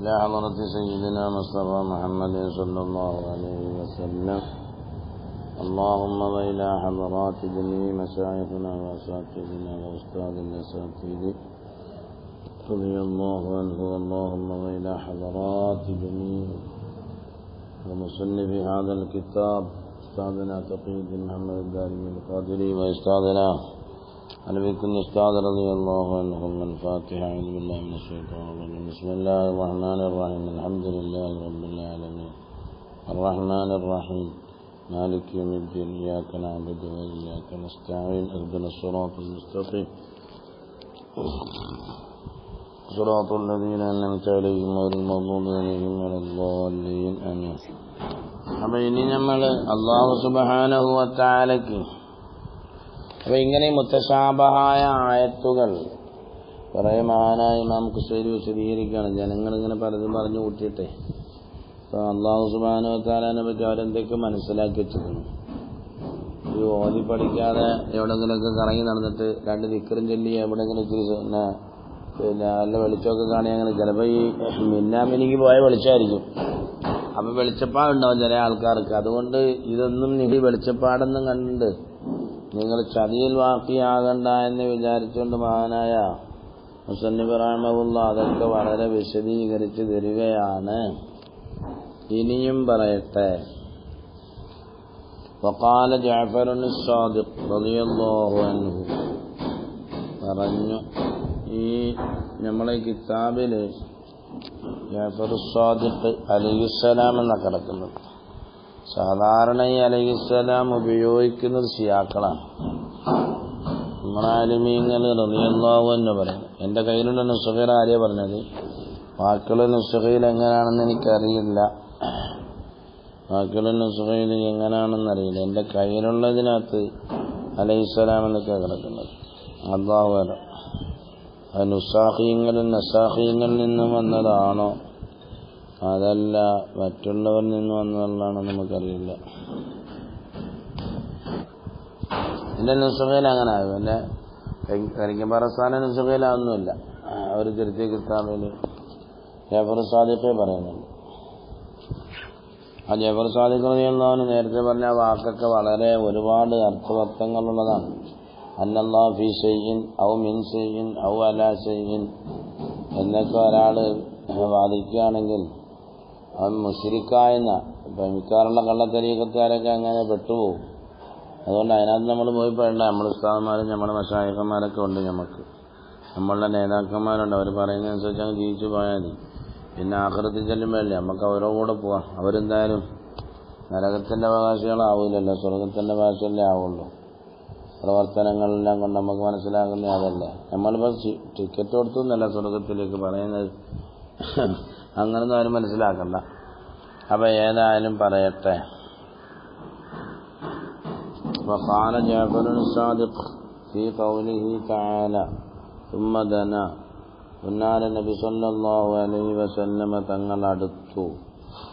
إلى حضرة سيدنا مصطفى محمد صلى الله عليه وسلم. اللهم وإلى حضرات جميع مشايخنا وأساتذتنا وأستاذ الأساتذة رضي الله عنه. اللهم وإلى حضرات جميع ومصنف هذا الكتاب أستاذنا تقي الدين محمد الدارمي القادري وأستاذنا علي بن أستاذ رضي الله عنهم. الفاتحة. أعوذ بالله من الشيطان الرجيم. بسم الله الرحمن الرحيم. الحمد لله رب العالمين الرحمن الرحيم مالك يوم الدين. إياك نعبد وإياك نستعين. اهدنا الصراط المستقيم صراط الذين أنعمت عليهم غير المغضوب عليهم ولا الضالين. آمين. അപ്പോൾ ഇനി നമ്മൾ അല്ലാഹു സുബ്ഹാനഹു വ തആലയ്ക്ക് അപ്പോൾ ഇങ്ങനെ മുത്തശാബഹായ ആയത്തുകൾ കുറേ മഹാനായ ഇമാം ഖുശൈരി വിശദീകരിക്കുകയാണ്. ജനങ്ങളിങ്ങനെ പലതും പറഞ്ഞു കൂട്ടിയിട്ടേ അപ്പോൾ അല്ലാഹു സുബ്ഹാനഹു വ തആലയെ പറ്റി അവരെന്തൊക്കെ മനസ്സിലാക്കി വെച്ചിരുന്നു. ഈ ഓതി പഠിക്കാതെ എവിടെങ്കിലുമൊക്കെ കറങ്ങി നടന്നിട്ട് രണ്ട് ദിക്റും ചൊല്ലി എവിടെയെങ്കിലും ഇച്ചിരി പിന്നെ നല്ല വെളിച്ചമൊക്കെ കാണി അങ്ങനെ ചിലപ്പോൾ ഈ മിന്നാമിനിക്ക് പോയ വെളിച്ചമായിരിക്കും. അപ്പം വെളിച്ചപ്പാടുണ്ടാവും ചില ആൾക്കാർക്ക്. അതുകൊണ്ട് ഇതൊന്നും ഈ വെളിച്ചപ്പാടൊന്നും കണ്ടിട്ട് നിങ്ങൾ ചതിയിൽ വാക്കിയാകണ്ട എന്ന് വിചാരിച്ചുകൊണ്ട് മഹാനായ മുസന്നിഫ് റഹ്മഹുല്ലാഹ് അതൊക്കെ വളരെ വിശദീകരിച്ച് തരികയാണ്. ഇനിയും പറയട്ടെ. വഖാല ജഅഫറുൻ സാദിഖ് റളിയല്ലാഹു അൻഹു പറഞ്ഞു, ഈ നമ്മളെ കിതാബിൽ ജഅഫർ സാദിഖ് അലൈഹിസ്സലാം എന്ന കിടക്കുന്നത്. സാധാരണ ഈ അലൈഹിസ്സലാം ഉപയോഗിക്കുന്നത് ശിയാക്കളാണ്. നമ്മുടെ ആലിമീങ്ങൾ റളിയല്ലാഹു അൻഹു പറയുന്നത്. എൻ്റെ കയ്യിലുള്ള നുസ്ഖയിൽ ആരെയാണ് പറഞ്ഞത്, ബാക്കിയുള്ള നുസ്ഖയിൽ എങ്ങനെയാണെന്ന് എനിക്കറിയില്ല. ബാക്കിയുള്ള നുസ്ഖയിൽ എങ്ങനെയാണെന്നറിയില്ല. എൻ്റെ കയ്യിലുള്ളതിനകത്ത് അലൈഹിസ്സലാം എന്നൊക്കെ കിടക്കുന്നത്. അല്ലാഹു അഅലം. അത് നസാഖീങ്ങളിൽ നിന്നും വന്നതാണോ അതല്ല മറ്റുള്ളവരിൽ നിന്ന് വന്നതാണോ നമുക്കറിയില്ല. എൻ്റെ നുസ്ഖയിൽ അങ്ങനെ ആകും. എൻ്റെ കരിക്കമ്പാറസ്ഥാന നുസ്ഖയിലൊന്നുമില്ല. അവർ തിരുത്തിയ കിതാബിൽ ജഅഫർ സാദിഖേ പറയുന്നുണ്ട്. ആ ജഅഫർ സാദിഖ് റളിയല്ലാഹു നേരത്തെ പറഞ്ഞ വാക്കൊക്കെ വളരെ ഒരുപാട് അർത്ഥവർത്ഥങ്ങളുള്ളതാണ്. അന്നല്ലാഹു ഫീ ശൈഇൻ ഔ മിൻ ശൈഇൻ ഔ അലാ ശൈഇൻ എന്നൊക്കെ ഒരാൾ വാദിക്കുകയാണെങ്കിൽ അവൻ മുശ്രിക്കായെന്ന. ഇപ്പം മിക്കാറുള്ള കള്ളത്തരീഖത്തുകാരൊക്കെ അങ്ങനെ പെട്ടുപോകും. അതുകൊണ്ട് അതിനകത്ത് നമ്മൾ പോയി പെടേണ്ട. നമ്മുടെ ഉസ്താദന്മാരും നമ്മുടെ മശായിഖന്മാരൊക്കെ ഉണ്ട്. നമ്മളുടെ നേതാക്കന്മാരുണ്ട്. അവർ പറയുന്നതനുസരിച്ച് അങ്ങ് ജീവിച്ചു പോയാൽ മതി. പിന്നെ ആഖിറത്തിൽ ചെല്ലുമ്പോഴല്ലേ നമുക്ക് അവരുടെ കൂടെ പോവാം. അവരെന്തായാലും നരകത്തിൻ്റെ അവകാശികളാവില്ലല്ലോ, സ്വർഗത്തിൻ്റെ അവകാശമല്ലേ ആവുള്ളൂ. പ്രവർത്തനങ്ങളെല്ലാം കൊണ്ട് നമുക്ക് മനസ്സിലാക്കുന്ന അതല്ലേ. നമ്മളിപ്പോൾ ടിക്കറ്റ് കൊടുത്തു എന്നല്ല സ്വർഗത്തിലേക്ക് പറയുന്നത്. അങ്ങനൊന്നും ആരും മനസ്സിലാക്കണ്ട. അപ്പം ഏതായാലും പറയട്ടെ. وقال جعفر الصادق في قوله تعالى ثم دنا ഉന്നാല നബി സല്ലല്ലാഹു അലൈഹി വസല്ലമ തങ്ങൾ അടുത്തു.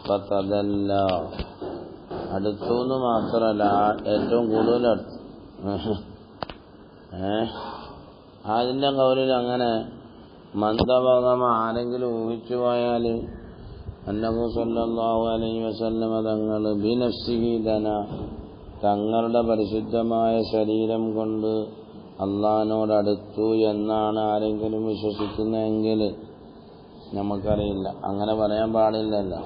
ഫതദല്ല അടുത്തു എന്ന് മാത്രമല്ല, ഏറ്റവും കൂടുതൽ അടുത്തു. അതിൻ്റെ കൗലിൽ അങ്ങനെ മന്ദഭാഗം ആരെങ്കിലും ഊഹിച്ചു പോയാൽ അന്നഹു സല്ലല്ലാഹു അലൈഹി വസല്ലമ തങ്ങൾ ബിനഫ്സിഹി ദന തങ്ങളുടെ പരിശുദ്ധമായ ശരീരം കൊണ്ട് അള്ളാഹിനോടടുത്തു എന്നാണ് ആരെങ്കിലും വിശ്വസിക്കുന്നതെങ്കിൽ നമുക്കറിയില്ല. അങ്ങനെ പറയാൻ പാടില്ലല്ലോ.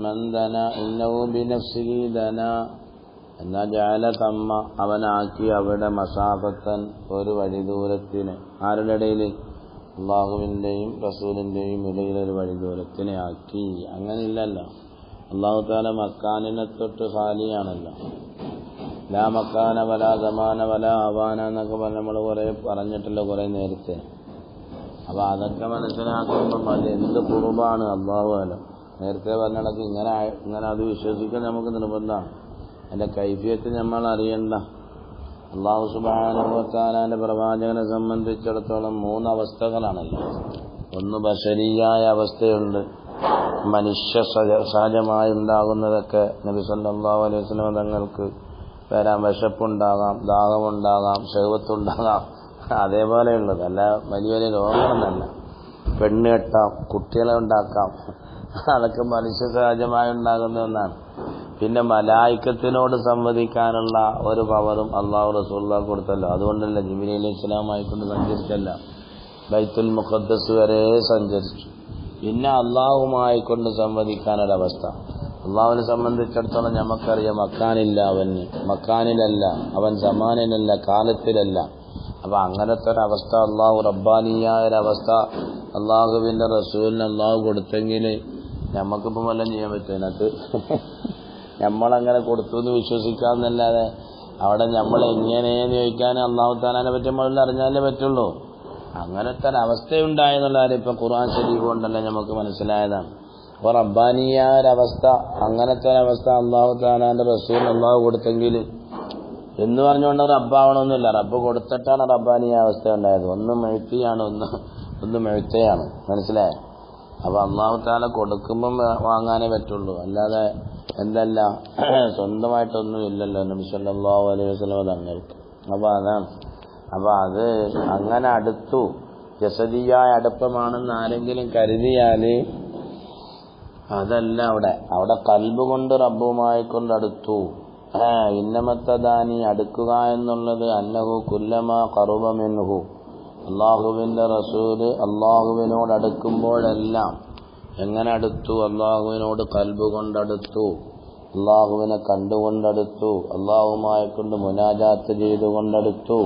മന്ദന ഇന്നഹു ബിനഫ്സിഹി ദന എന്നാ ജഅല തമ്മ അവനാക്കി അവിടെ മസാഫത്തൻ ഒരു വഴി ദൂരത്തിന്. ആരുടെ ഇടയിൽ? അള്ളാഹുവിൻ്റെയും റസൂലിൻ്റെയും ഇടയിലൊരു വഴി ദൂരത്തിനെ ആക്കി. അങ്ങനെ ഇല്ലല്ലോ. അള്ളാഹു തആല മക്കാനിനെ തൊട്ട് ഖാലിയാണല്ലോ. ലാ മക്കാന വലാ സമാന വലാ അവാന എന്നൊക്കെ പറഞ്ഞ് നമ്മൾ കുറേ പറഞ്ഞിട്ടല്ലോ കുറേ നേരത്തെ. അപ്പോൾ അതൊക്കെ മനസ്സിലാക്കുമ്പം അത് എന്ത് ഖുർബാണ് അള്ളാഹു അലം. നേരത്തെ പറഞ്ഞിടക്ക് ഇങ്ങനെ അത് വിശ്വസിക്കാൻ നമുക്ക് നിർബന്ധമാണ്. അതിൻ്റെ കൈഫിയത്ത് നമ്മൾ അറിയണ്ട. അല്ലാഹു സുബ്ഹാനഹു വ തആലയുടെ പ്രവാചകനെ സംബന്ധിച്ചിടത്തോളം 3 അവസ്ഥകളാണല്ലോ. ഒന്ന് ബശരീയായ അവസ്ഥയുണ്ട്, മനുഷ്യ സഹജമായി ഉണ്ടാകുന്നതൊക്കെ. നബി സല്ലല്ലാഹു അലൈഹി വസല്ലം തങ്ങൾക്ക് വരാം വിശപ്പുണ്ടാകാം, ദാഹമുണ്ടാകാം, ശഹ്വത്തുണ്ടാകാം, അതേപോലെയുള്ളത്. അല്ല വലിയ വലിയ രോഗങ്ങളൊന്നല്ല. പെണ്ണ് കെട്ടാം, കുട്ടികളെ ഉണ്ടാക്കാം. അതൊക്കെ മനുഷ്യ സഹജമായി ഉണ്ടാകുന്ന ഒന്നാണ്. പിന്നെ മലായിക്കത്തിനോട് സംവദിക്കാനുള്ള ഒരു പവറും അള്ളാഹു റസൂലുള്ളാഹി കൊടുത്തല്ലോ. അതുകൊണ്ടല്ല ജിബ്രീൽ അലൈഹിസ്സലാമായിക്കൊണ്ട് സഞ്ചരിച്ചല്ല, ബൈത്തുൽ മുഖദ്ദസ് വരെ സഞ്ചരിച്ചു. പിന്നെ അള്ളാഹുമായിക്കൊണ്ട് സംവദിക്കാനൊരവസ്ഥ. അള്ളാഹുവിനെ സംബന്ധിച്ചിടത്തോളം നമുക്കറിയാം, മക്കാനിലല്ല, അവൻ സമാനിലല്ല, കാലത്തിലല്ല. അപ്പൊ അങ്ങനത്തെ ഒരവസ്ഥ, അള്ളാഹു റബ്ബാനിയായ ഒരവസ്ഥ അള്ളാഹുവിന്റെ റസൂലിന് അള്ളാഹു കൊടുത്തെങ്കിൽ നമുക്കിപ്പം വല്ലതും ചെയ്യാൻ പറ്റും. അതിനകത്ത് നമ്മളങ്ങനെ കൊടുത്തു എന്ന് വിശ്വസിക്കാമെന്നല്ലാതെ അവിടെ നമ്മൾ എങ്ങനെയെന്ന് ചോദിക്കാൻ അള്ളാഹു താലാനെ പറ്റി നമ്മളിൽ അറിഞ്ഞാലേ പറ്റുള്ളൂ. അങ്ങനത്തെ ഒരവസ്ഥയുണ്ടായെന്നുള്ള കാര്യം ഇപ്പം ഖുർആൻ ശരീഫ് കൊണ്ടല്ലേ നമുക്ക് മനസ്സിലായതാണ്. അപ്പോൾ റബ്ബാനിയായ ഒരവസ്ഥ, അങ്ങനത്തെ ഒരവസ്ഥ അള്ളാഹു താലാന്റെ റസൂലിന് അള്ളാഹു കൊടുത്തെങ്കിൽ എന്ന് പറഞ്ഞുകൊണ്ട് റബ്ബാവണമെന്നില്ല. റബ്ബ് കൊടുത്തിട്ടാണ് റബ്ബാനിയ അവസ്ഥ ഉണ്ടായത്. ഒന്ന് മെഴുത്തിയാണ്, ഒന്ന് മെഴുത്തയാണ്. മനസ്സിലായോ? അപ്പൊ അള്ളാഹു താല കൊടുക്കുമ്പം വാങ്ങാനേ പറ്റുള്ളൂ, അല്ലാതെ എന്തല്ല സ്വന്തമായിട്ടൊന്നും ഇല്ലല്ലോ നബി സല്ലല്ലാഹു അലൈഹി വസല്ലം തങ്ങൾക്ക്. അപ്പൊ അതാണ്. അപ്പൊ അത് അങ്ങനെ അടുത്തു, ജസദിയായ അടുപ്പമാണെന്ന് ആരെങ്കിലും കരുതിയാല് അതല്ല. അവിടെ കൽബ് കൊണ്ട് റബ്ബുമായി കൊണ്ടടുത്തു. ഇന്നമത്തദാനി അടുക്കുക എന്നുള്ളത് അന്നഹു കുല്ലമാ ഖറുബ മിൻഹു, അള്ളാഹുവിന്റെ റസൂല് അള്ളാഹുവിനോട് അടുക്കുമ്പോഴെല്ലാം എങ്ങനെ അടുത്തു? അള്ളാഹുവിനോട് കൽബ് കൊണ്ടടുത്തു, അള്ളാഹുവിനെ കണ്ടുകൊണ്ടടുത്തു, അള്ളാഹുമായി കൊണ്ട് മുനാജാത്ത് ചെയ്തുകൊണ്ടടുത്തു.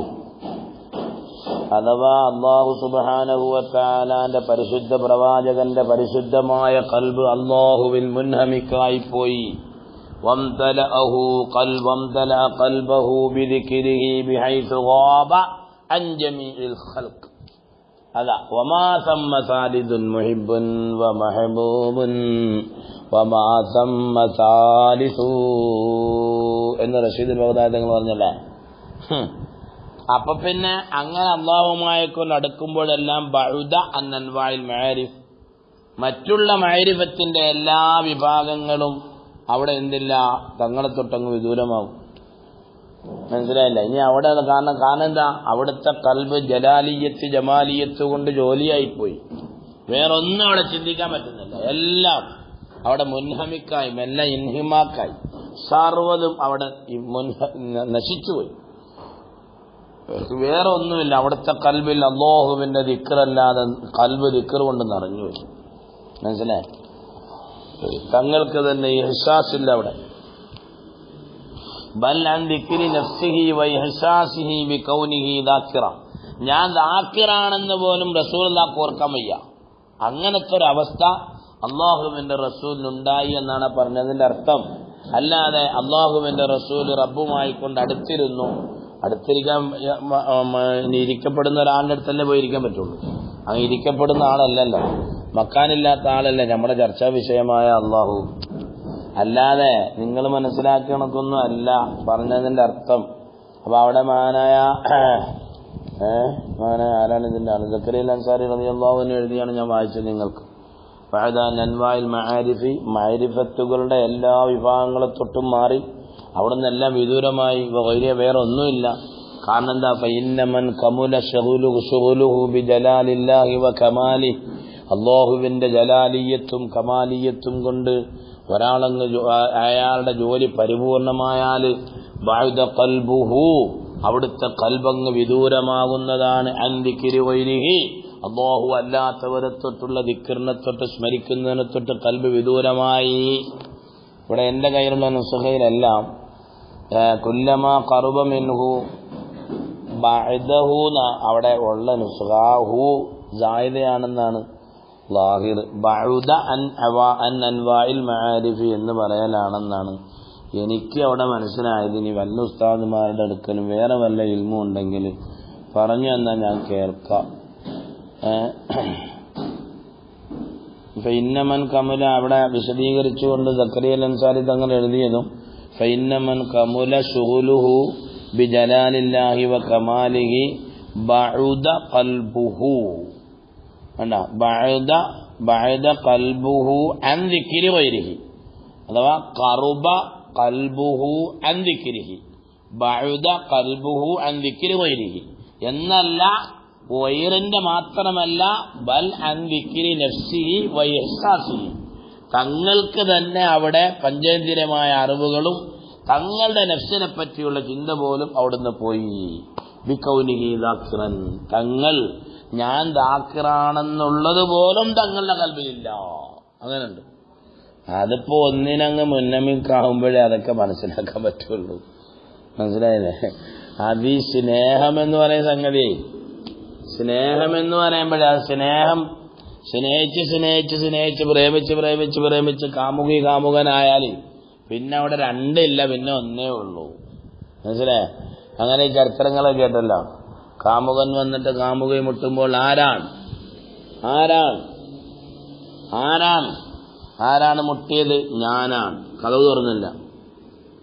അഥവാ അള്ളാഹു സുബ്ഹാനഹു വ തആലാന്റെ പരിശുദ്ധ പ്രവാചകന്റെ പരിശുദ്ധമായ കൽബ് അള്ളാഹുവിൽ മുൻഹമിക്കായി പോയി. وامتلأه قلبه بذكره بحيث غاب عن جميع الخلق. هذا وما ثم ثالث محب ومحبوب وما ثم ثالث എന്ന് റഷീദ് ബഗ്ദാദി തങ്ങൾ പറഞ്ഞല്ലേ. അപ്പൊ പിന്നെ അങ്ങനെ അള്ളാഹുമായി കൊണ്ട് അടുക്കുമ്പോഴെല്ലാം ബഉദ അൻ അൻവാഇൽ മആരിഫ്, മറ്റുള്ള മഅരിഫത്തിന്റെ എല്ലാ വിഭാഗങ്ങളും അവിടെ എന്തില്ല, തങ്ങളെ തൊട്ടങ്ങ് വിദൂരമാവും. മനസ്സിലായില്ല? ഇനി അവിടെ കാരണം എന്താ? അവിടുത്തെ കൽബ് ജലാലിയത്ത് ജമാലിയത്ത് കൊണ്ട് ജോലിയായിപ്പോയി. വേറൊന്നും അവിടെ ചിന്തിക്കാൻ പറ്റുന്നില്ല. എല്ലാം അവിടെ മുൻഹമിക്കായി, മെല്ലെ ഇൻഹിമാക്കായി, സർവ്വതും അവിടെ നശിച്ചുപോയി. വേറെ ഒന്നുമില്ല അവിടുത്തെ കൽബിൽ. അല്ലാഹുവിന്റെ ദിക്റല്ലാതെ കൽബ് ദിക്ർ കൊണ്ട് നിറഞ്ഞുപോയി. മനസ്സിലായി? തങ്ങൾക്ക് തന്നെ ഇഹ്സാസില്ല അവിടെ. ബൽ അൻ ദിക്രി നഫ്സിഹി വ ഇഹ്സാസിഹി ബികൗനിഹി ദാക്കിറ, ഞാൻ ദാക്കിറാണെന്ന് പോലും റസൂലുള്ളാഹിക്ക് ഓർക്കാൻ വയ്യ. അങ്ങനത്തെ ഒരു അവസ്ഥ അള്ളാഹുവിന്റെ റസൂലിനുണ്ടായി എന്നാണ് പറഞ്ഞതിന്റെ അർത്ഥം. അല്ലാതെ അള്ളാഹുവിന്റെ റസൂൽ റബ്ബുമായി കൊണ്ട് അടുത്തിരുന്നു, അടുത്തിരിക്കാൻ ഇരിക്കപ്പെടുന്ന ഒരാളുടെ അടുത്തല്ലേ പോയിരിക്കാൻ പറ്റുള്ളൂ. അങ്ങ് ഇരിക്കപ്പെടുന്ന ആളല്ലല്ലോ, മക്കാനില്ലാത്ത ആളല്ലേ നമ്മുടെ ചർച്ചാ വിഷയമായ അള്ളാഹു. അല്ലാതെ നിങ്ങൾ മനസ്സിലാക്കണക്കൊന്നും അല്ല പറഞ്ഞതിന്റെ അർത്ഥം. അപ്പൊ അവിടെ മഹാനായ ആരാണ് ഇതിന്റെ ആള്? സക്കറിയ അൻസാരി റളിയല്ലാഹു അൻഹു എഴുതിയാണ് ഞാൻ വായിച്ചത് നിങ്ങൾക്ക്. ഫഅദ അൻവാഇൽ മആരിഫി, മഅരിഫത്തുകളുടെ എല്ലാ വിഭാഗങ്ങളെ തൊട്ടും മാറി അവിടുന്ന് എല്ലാം വിദൂരമായി. വേറെ ഒന്നുമില്ല. കാരണം എന്താ? ഫഇന്നമൻ കമുല ശുഗുലുഹു ബിജലാലില്ലാഹി വ കമാലിഹി, അല്ലാഹുവിന്റെ ജലാലിയത്തും കമാലിയത്തും കൊണ്ട് ഒരാളങ്ങ് അയാളുടെ ജോലി പരിപൂർണമായാൽ ബഅദ ഖൽബുഹു, അവിടുത്തെ കൽബങ്ങ് വിദൂരമാകുന്നതാണ്. അൻ ദിക്രി ഗൈരിഹി, അല്ലാഹു അല്ലാത്തവരെ തൊട്ടുള്ള ദിക്റിനെ തൊട്ട് സ്മരിക്കുന്നതിനെ തൊട്ട് കൽബ് വിദൂരമായി. ഇവിടെ എന്റെ കയ്യിലുള്ള നുസ്ഖയിലെല്ലാം കുല്ലമാ ഖറുബ മിൻഹു ബഅദഹു അവിടെ ഉള്ള നുസ്ഖാഹു സായിദയാണെന്നാണ് ലാഹിർ. ബഅദ അൻ അൻവാഇൽ മആരിഫ് എന്ന് പറയലാണെന്നാണ് എനിക്ക് അവിടെ മനസ്സിലായത്. ഇനി വല്ല ഉസ്താദുമാരുടെ അടുക്കലും വേറെ വല്ല ഇൽമും ഉണ്ടെങ്കിൽ പറഞ്ഞു തന്നാൽ ഞാൻ കേൾക്കാം. ഫഇന്നമൻ കമുല അവിടെ വിശദീകരിച്ചുകൊണ്ട് സക്കറിയ അൻസാരി തങ്ങൾ എഴുതിയതും ഫഇന്നമൻ കമുല ശുഗുലുഹു ബിജലാലില്ലാഹി വ കമാലിഹി ബഅദ ഖൽബുഹു, ബഅദ ഖൽബുഹു അൻ ദിക്രി ഗൈരിഹി, അഥവാ ഖറുബ ഖൽബുഹു അൻ ദിക്രിഹി, ബഅദ ഖൽബുഹു അൻ ദിക്രി ഗൈരിഹി എന്നല്ല. വൈറിന്റെ മാത്രമല്ല ബൽ അൻ ദിക്രി നഫ്സിഹി വ ഇഹ്സാസിഹി, തങ്ങൾക്ക് തന്നെ അവിടെ പഞ്ചേന്ദ്രിയമായ അറിവുകളും തങ്ങളുടെ നഫ്സിനെ പറ്റിയുള്ള ചിന്ത പോലും അവിടുന്ന് പോയി. ബികൗനിഹി ദാക്കിറൻ, തങ്ങൾ ഞാൻ ദാക്കിറാണെന്നുള്ളത് പോലും തങ്ങളുടെ കൽബിലില്ല. അങ്ങനെയുണ്ട്. അതിപ്പോ ഒന്നിനങ്ങ് മുന്നമിക്കാവുമ്പോഴേ അതൊക്കെ മനസ്സിലാക്കാൻ പറ്റുള്ളൂ. മനസ്സിലായില്ലേ? അത് ഈ സ്നേഹമെന്ന് പറയുന്ന സംഗതി, സ്നേഹമെന്ന് പറയുമ്പോഴേ അത് സ്നേഹിച്ച് പ്രേമിച്ച് കാമുകനായാൽ പിന്നെ അവിടെ രണ്ടില്ല, പിന്നെ ഒന്നേ ഉള്ളൂ. മനസ്സിലായേ? അങ്ങനെ ഈ ചരിത്രങ്ങളൊക്കെ കേട്ടല്ലോ. കാമുകൻ വന്നിട്ട് കാമുകയെ മുട്ടുമ്പോൾ ആരാണ് മുട്ടിയത്? ഞാനാണ്. കതവ് തുറന്നില്ല.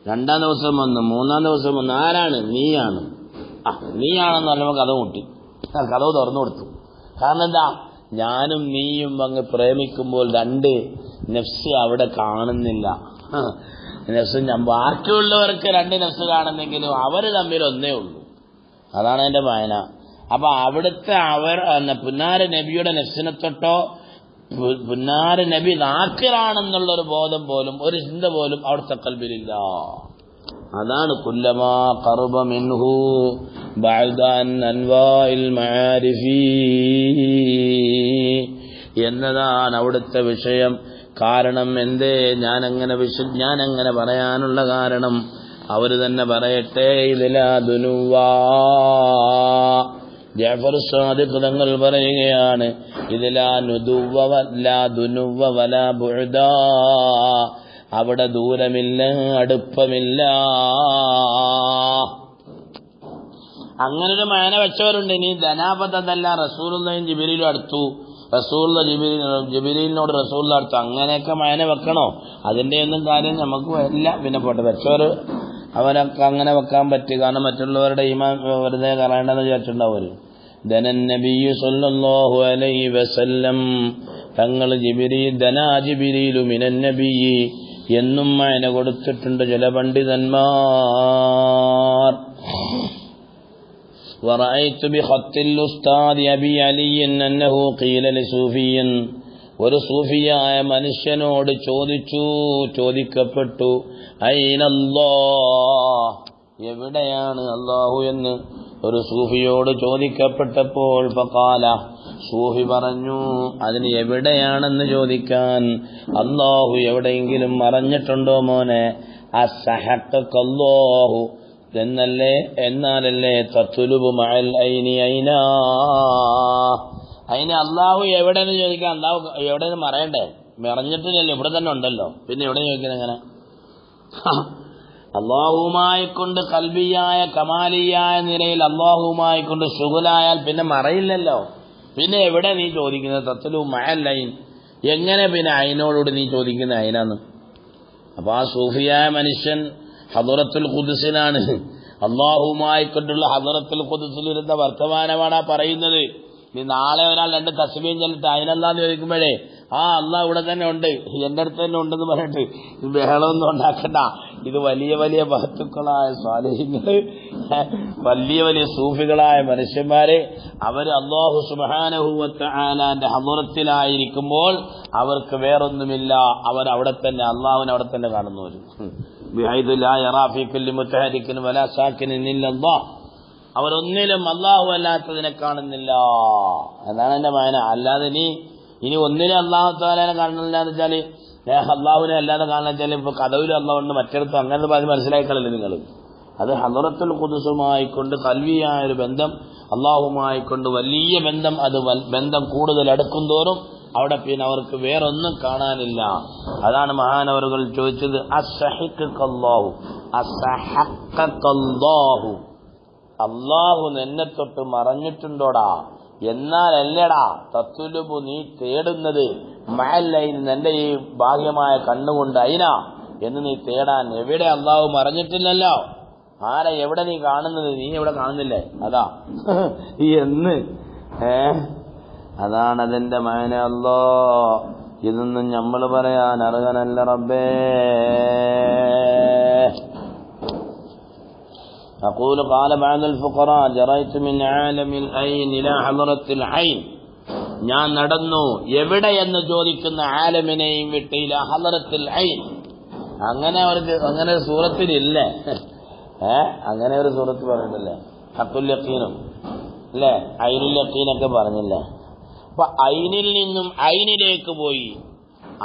2-ാം ദിവസം വന്നു, 3-ാം ദിവസം വന്നു, ആരാണ്? നീയാണ്. നീയാണെന്ന് പറയുമ്പോൾ കതവ് മുട്ടി, കതവ് തുറന്നു കൊടുത്തു. കാരണം എന്താ? ഞാനും നീയും അങ്ങ് പ്രേമിക്കുമ്പോൾ രണ്ട് നഫ്സ് അവിടെ കാണുന്നില്ല. നഫ്സ് ബാക്കിയുള്ളവർക്ക് 2 നഫ്സ് കാണുന്നെങ്കിലും അവർ തമ്മിൽ ഒന്നേ ഉള്ളൂ. അതാണ് അതിന്റെ വായന. അപ്പൊ അവിടുത്തെ പുന്നാര നബിയുടെ നഫ്സിനെ തൊട്ടോ പുന്നാര നബി നാക്കിറാണെന്നുള്ളൊരു ബോധം പോലും, ഒരു ചിന്ത പോലും അവിടുത്തെ കൽബിലില്ല. അതാണ് കുല്ലമാ ഖറബ മിൻഹു ബഅദൻ അൻവാഇൽ മആരിഫി എന്നതാണ് അവിടുത്തെ വിഷയം. കാരണം എന്തേ ഞാനങ്ങനെ പറയാനുള്ള കാരണം അവർ തന്നെ പറയട്ടെ. ഇതിലാ ദുനുവാ, ജഅഫർ സാദിഖ് തങ്ങൾ പറയുകയാണ്, ഇതിലാ ദുനുവ വലാ ബുഅദാ, അവിടെ ദൂരമില്ല, അടുപ്പമില്ല. അങ്ങനൊരു മാന വെച്ചവരുണ്ട്. ഇനി ധനാപതല്ല, റസൂലുള്ളാഹിയും ജിബ്രീലും അടുത്തു, ജിബ്രീലിനോട് റസൂലുള്ള അടുത്തു, അങ്ങനെയൊക്കെ മാന വെക്കണോ? അതിന്റെ ഒന്നും കാര്യം നമുക്ക് വരില്ല. പിന്നെ പോട്ടെ, വെച്ചവർ അവരൊക്കെ അങ്ങനെ വെക്കാൻ പറ്റി. കാരണം മറ്റുള്ളവരുടെ ഈമാൻ വെറുതെ കളയണ്ടെന്ന് വിചാരിച്ചിട്ടുണ്ടാവും. ദനൻ നബിയ്യു സല്ലല്ലാഹു അലൈഹി വസല്ലം, തങ്ങൾ ജിബ്രീലു മിനൻ നബിയ്യി എന്നും മാന കൊടുത്തിട്ടുണ്ട് ചില പണ്ഡിതന്മാർ. വറഅയ്തു ബിഖത്തിൽ ഉസ്താദി അബി അലി അന്നഹു ഖീല ലിസൂഫിയ്യൻ, ഒരു സൂഫിയായ മനുഷ്യനോട് ചോദിക്കപ്പെട്ടു, ഐനല്ലാഹ്, എവിടെയാണ് അല്ലാഹു എന്ന് ഒരു സൂഫിയോട് ചോദിക്കപ്പെട്ടപ്പോൾ ഫഖാല, സൂഫി പറഞ്ഞു, അതിന് എവിടെയാണെന്ന് ചോദിക്കാൻ അല്ലാഹു എവിടെയെങ്കിലും മറഞ്ഞിട്ടുണ്ടോ മോനെ? അസ്സഹഖല്ലാഹു, എന്നാലല്ലേ തത്ലുബു മഅൽ ഐനി ഐനാ, അതിന് അള്ളാഹു എവിടെയെന്ന് ചോദിക്കാൻ അള്ളാഹു എവിടെയെന്ന് മറയണ്ടേ? മറഞ്ഞിട്ടില്ലല്ലോ, ഇവിടെ തന്നെ ഉണ്ടല്ലോ, പിന്നെ എവിടെ ചോദിക്കുന്നത്? എങ്ങനെ? അള്ളാഹുമായി കൊണ്ട് കൽബിയായ കമാലിയായ നിലയിൽ അള്ളാഹുമായി കൊണ്ട് ശുഗലായാൽ പിന്നെ മറയില്ലല്ലോ. പിന്നെ എവിടെ നീ ചോദിക്കുന്നത്? തത്ലു മഅൽ ഐൻ, എങ്ങനെ പിന്നെ ഐനോടുകൂടി നീ ചോദിക്കുന്ന ഐനാന്ന്? അപ്പൊ ആ സൂഫിയായ മനുഷ്യൻ ഹദറത്തുൽ ഖുദ്സിലാണ്, അള്ളാഹുമായി കൊണ്ടുള്ള ഹദറത്തുൽ ഖുദ്സിലിരുന്ന വർത്തമാനമാണ് ആ പറയുന്നത്. നീ നാളെ ഒരാൾ 2 തസ്ബീഹ് ചൊല്ലിട്ട് അതിനല്ലാന്ന് ചോദിക്കുമ്പോഴേ അള്ളാഹ് ഇവിടെ തന്നെ ഉണ്ട്, എന്റെ അടുത്ത് തന്നെ ഉണ്ടെന്ന് പറഞ്ഞിട്ട് ബഹളമൊന്നും ഉണ്ടാക്കണ്ട. ഇത് വലിയ വലിയ മഹത്തുക്കളായ സ്വാലിഹീങ്ങള്, വലിയ സൂഫികളായ മനുഷ്യന്മാര്, അവര് അല്ലാഹു സുബ്ഹാനഹു വ തആലാന്റെ ഹദറത്തിലായിരിക്കുമ്പോൾ അവർക്ക് വേറൊന്നുമില്ല, അവരവിടെ തന്നെ അള്ളാഹുവിനെ അവിടെ തന്നെ കാണുന്നവര്. ബിഹൈദു ലാ യറാ ഫീ കുല്ലി മുതഹരിക്കിൻ വലാ സാകിനിൻ ഇല്ലല്ലാഹ്, അവരൊന്നിലും അള്ളാഹു അല്ലാത്തതിനെ കാണുന്നില്ല. എന്നാണ് എന്റെ വായന. അല്ലാതെ ഇനി ഒന്നിനും അള്ളാഹു തആലയെ കാണുന്നില്ല എന്ന് വെച്ചാല്, അള്ളാഹുവിനെ അല്ലാതെ കാണുന്ന വെച്ചാൽ ഇപ്പൊ കഥവിലും അള്ളാഹുണ്ട്, മറ്റിടത്തും അങ്ങനെ പറഞ്ഞ് മനസ്സിലാക്കിക്കളല്ലേ നിങ്ങൾ. അത് ഹദറത്തുൽ ഖുദ്സുമായി കൊണ്ട് കൽവിയായ ഒരു ബന്ധം, അള്ളാഹുമായി കൊണ്ട് വലിയ ബന്ധം, അത് ബന്ധം കൂടുതൽ അടുക്കും തോറും അവിടെ പിന്നെ അവർക്ക് വേറൊന്നും കാണാനില്ല. അതാണ് മഹാനവറുകൾ ചോദിച്ചത്, അസ്സഹഖല്ലാഹു, അള്ളാഹു നിന്നെ തൊട്ട് മറഞ്ഞിട്ടുണ്ടോടാ? എന്നാലല്ലടാ തത്തുലുബു, നീ തേടുന്നത് മഅല്ലൈൻ, നിന്റെ ഈ ബാഹ്യമായ കണ്ണുകൊണ്ട് അയിന എന്ന് നീ തേടാൻ. എവിടെ അള്ളാഹു മറഞ്ഞിട്ടില്ലല്ലോ. ആരെ എവിടെ നീ കാണുന്നത്? നീ എവിടെ കാണുന്നില്ലേ? അതാ എന്ന് അതാണ് അതിന്റെ മഅന. ഇതൊന്നും നമ്മൾ പറയാൻ അർഹനല്ല റബ്ബേ. أقول قال بعض الفقراء جريت من عالم العين إلى حضرة العين ഞാൻ നടന്നു എവിടെയെന്ന് ചോദിക്കുന്ന ആലമിനെയും വിട്ട് ഇലാ ഹളറത്തുൽ ഐൻ. അങ്ങനെ ഒരു സൂറത്തിലില്ല. അങ്ങനെ ഒരു സൂറത്ത് പറഞ്ഞിട്ടില്ലേ? ഹഖുൽ യഖീനും അല്ലേ, ഐനുൽ യഖീനൊക്കെ പറഞ്ഞില്ല. അപ്പൊ ഐനിൽ നിന്നും ഐനിലേക്ക് പോയി.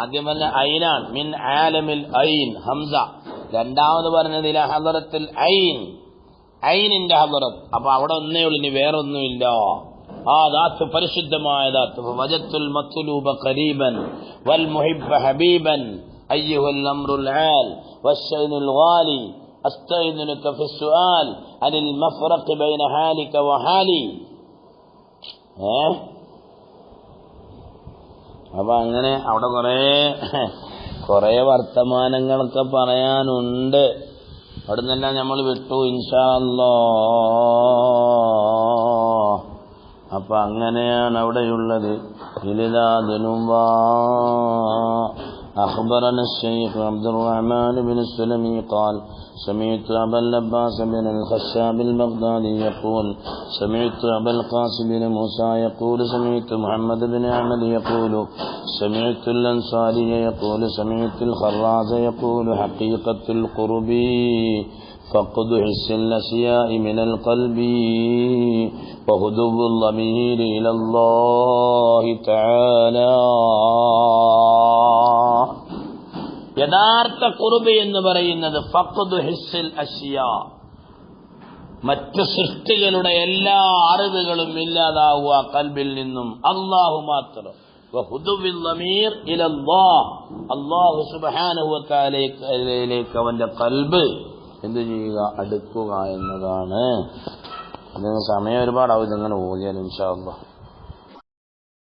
ആദ്യം പറഞ്ഞ ഐനാണ്, മിൻ ആലമിൽ ഐൻ ഹംസ. രണ്ടാമത് പറഞ്ഞത് ഇലാ ഹളറത്തുൽ ഐൻ, ഐനിന്റെ ഹളറത്ത്. അപ്പൊ അവിടെ ഒന്നേ ഉള്ളൂ, ഇനി വേറെ ഒന്നുമില്ല. ആ ദാത്ത് പരിശുദ്ധമായ ദാത്ത്. വജത്തുൽ മത്ലൂബ ഖരീബൻ വൽ മുഹിബ്ബ ഹബീബൻ അയ്യുഹൽ അംറുൽ ആൽ വശൈനുൽ ഗാലി അസ്തൈനുക ഫിസ്സുആൽ അനിൽ മഫ്റഖ് ബൈന ഹാലിക വഹാലി. അപ്പൊ അങ്ങനെ അവിടെ കുറെ വർത്തമാനങ്ങളൊക്കെ പറയാനുണ്ട്. അവിടെ നിന്നെല്ലാം നമ്മൾ വിട്ടു ഇൻഷാ അല്ലാഹ്. അപ്പൊ അങ്ങനെയാണ് അവിടെയുള്ളത്. أخبرنا الشيخ عبد الرحمن بن السلمي قال سمعت أبا العباس بن الخشاب البغدادي يقول سمعت أبا القاسم بن موسى يقول سمعت محمد بن أحمد يقول سمعت الأنصاري يقول سمعت الخراز يقول حقيقة القرب فقد حس الأشياء من القلب وهدوء الضمير إلى الله تعالى. യഥാർത്ഥ ഖുർബ് എന്ന് പറയുന്നത് ഫഖ്ദു ഹിസ്സിൽ അശ്യാ, മറ്റു സൃഷ്ടികളുടെ എല്ലാ അറിവുകളും ഇല്ലാതാവുക കൽബിൽ നിന്നും അല്ലാഹു മാത്രം. വഹുദുവിൽ ളമീർ ഇലല്ലാഹ്, അല്ലാഹു സുബ്ഹാനഹു വ തആലയിലേക്ക് അവന്റെ കൽബ് എന്ത് ചെയ്യുക, അടുക്കുക എന്നതാണ്. ഇതിന് സമയം ഒരുപാടാവും ഇതിങ്ങനെ ഓതിയാൽ ഇൻഷാ അല്ലാഹ്.